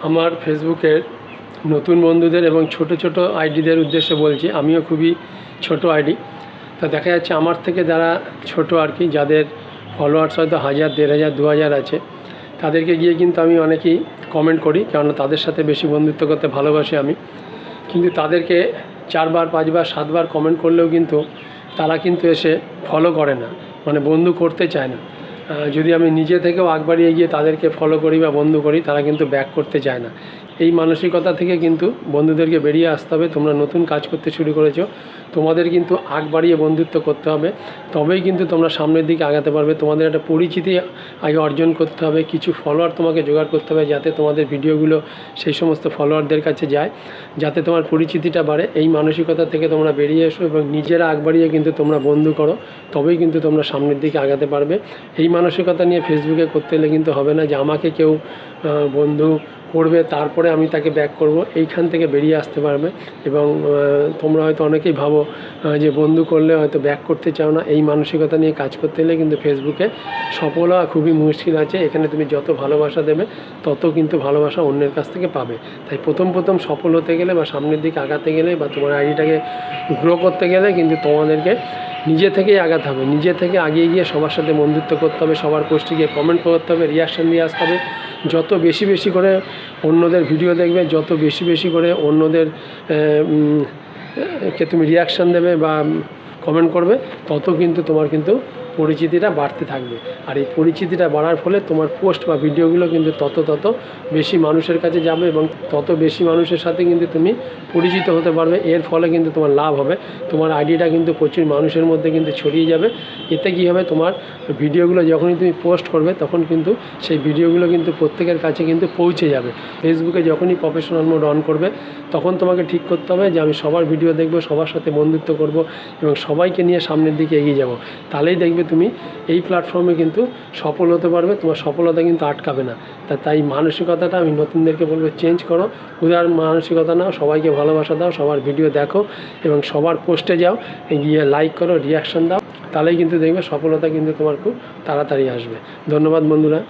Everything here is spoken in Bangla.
আমার ফেসবুকের নতুন বন্ধুদের এবং ছোট ছোট আইডিদের উদ্দেশ্যে বলছি, আমিও খুবই ছোট আইডি। তা দেখা যাচ্ছে আমার থেকে যারা ছোট আর কি, যাদের ফলোয়ার্স হয়তো 1000, 1500, 2000 আছে, তাদেরকে গিয়ে কিন্তু আমি অনেকেই কমেন্ট করি, কেননা তাদের সাথে বেশি বন্ধুত্ব করতে ভালোবাসি আমি। কিন্তু তাদেরকে 4 বার 5 বার 7 বার কমেন্ট করলেও কিন্তু তারা কিন্তু এসে ফলো করে না, মানে বন্ধু করতে চায় না। যদি আমি নিজে থেকেও আগ বাড়িয়ে গিয়ে তাদেরকে ফলো করি বা বন্ধু করি, তারা কিন্তু ব্যাক করতে চায় না। এই মানসিকতা থেকে কিন্তু বন্ধুদেরকে বেরিয়ে আসতে হবে। তোমরা নতুন কাজ করতে শুরু করেছো, তোমাদের কিন্তু আগ বাড়িয়ে বন্ধুত্ব করতে হবে, তবেই কিন্তু তোমরা সামনের দিকে আগাতে পারবে। তোমাদের একটা পরিচিতি আগে অর্জন করতে হবে, কিছু ফলোয়ার তোমাকে জোগাড় করতে হবে, যাতে তোমাদের ভিডিওগুলো সেই সমস্ত ফলোয়ারদের কাছে যায়, যাতে তোমার পরিচিতিটা বাড়ে। এই মানসিকতা থেকে তোমরা বেরিয়ে এসো এবং নিজেরা আগ বাড়িয়ে কিন্তু তোমরা বন্ধু করো, তবেই কিন্তু তোমরা সামনের দিকে আগাতে পারবে। এই মানসিকতা নিয়ে ফেসবুকে করতে গেলে কিন্তু হবে না যে আমাকে কেউ বন্ধু করবে তারপরে আমি তাকে ব্যাক করব। এইখান থেকে বেরিয়ে আসতে পারবে। এবং তোমরা হয়তো অনেকেই ভাবো যে বন্ধু করলে হয়তো ব্যাক করতে চাও না। এই মানসিকতা নিয়ে কাজ করতে গেলে কিন্তু ফেসবুকে সফল হওয়া খুবই মুশকিল আছে। এখানে তুমি যত ভালোবাসা দেবে তত কিন্তু ভালোবাসা অন্যের কাছ থেকে পাবে। তাই প্রথম সফল হতে গেলে বা সামনের দিকে আগাতে গেলে বা তোমার আইডিটাকে গ্রো করতে গেলে কিন্তু তোমাদেরকে নিজে থেকেই আগাতে হবে। নিজে থেকে আগিয়ে গিয়ে সবার সাথে বন্ধুত্ব করতে হবে, সবার পোস্টে গিয়ে কমেন্ট করতে হবে, রিয়াকশান দিয়ে আসতে হবে। যত বেশি করে অন্যদের ভিডিও দেখবে, যত বেশি করে অন্যদের কে তুমি রিয়াকশান দেবে বা কমেন্ট করবে, তত কিন্তু তোমার কিন্তু পরিচিতিটা বাড়তে থাকবে। আর এই পরিচিতিটা বাড়ার ফলে তোমার পোস্ট বা ভিডিওগুলো কিন্তু তত বেশি মানুষের কাছে যাবে এবং তত বেশি মানুষের সাথে কিন্তু তুমি পরিচিত হতে পারবে। এর ফলে কিন্তু তোমার লাভ হবে, তোমার আইডিটা কিন্তু প্রচুর মানুষের মধ্যে কিন্তু ছড়িয়ে যাবে। এতে কী হবে, তোমার ভিডিওগুলো যখনই তুমি পোস্ট করবে তখন কিন্তু সেই ভিডিওগুলো কিন্তু প্রত্যেকের কাছে কিন্তু পৌঁছে যাবে। ফেসবুকে যখনই প্রফেশনাল মোড অন করবে, তখন তোমাকে ঠিক করতে হবে যে আমি সবার ভিডিও দেখব, সবার সাথে বন্ধুত্ব করব এবং সবাইকে নিয়ে সামনের দিকে এগিয়ে যাব। তাহলেই দেখবে তুমি এই প্ল্যাটফর্মে কিন্তু সফল হতে পারবে। তোমার সফলতা কিন্তু আটকাবে না। তাই মানসিকতাটা আমি নতুনদেরকে বলবো, চেঞ্জ করো। উদার মানসিকতা নাও, সবাইকে ভালোবাসা দাও, সবার ভিডিও দেখো এবং সবার পোস্টে যাও, গিয়ে লাইক করো, রিয়াকশান দাও। তাহলেই কিন্তু দেখবে সফলতা কিন্তু তোমার খুব তাড়াতাড়ি আসবে। ধন্যবাদ বন্ধুরা।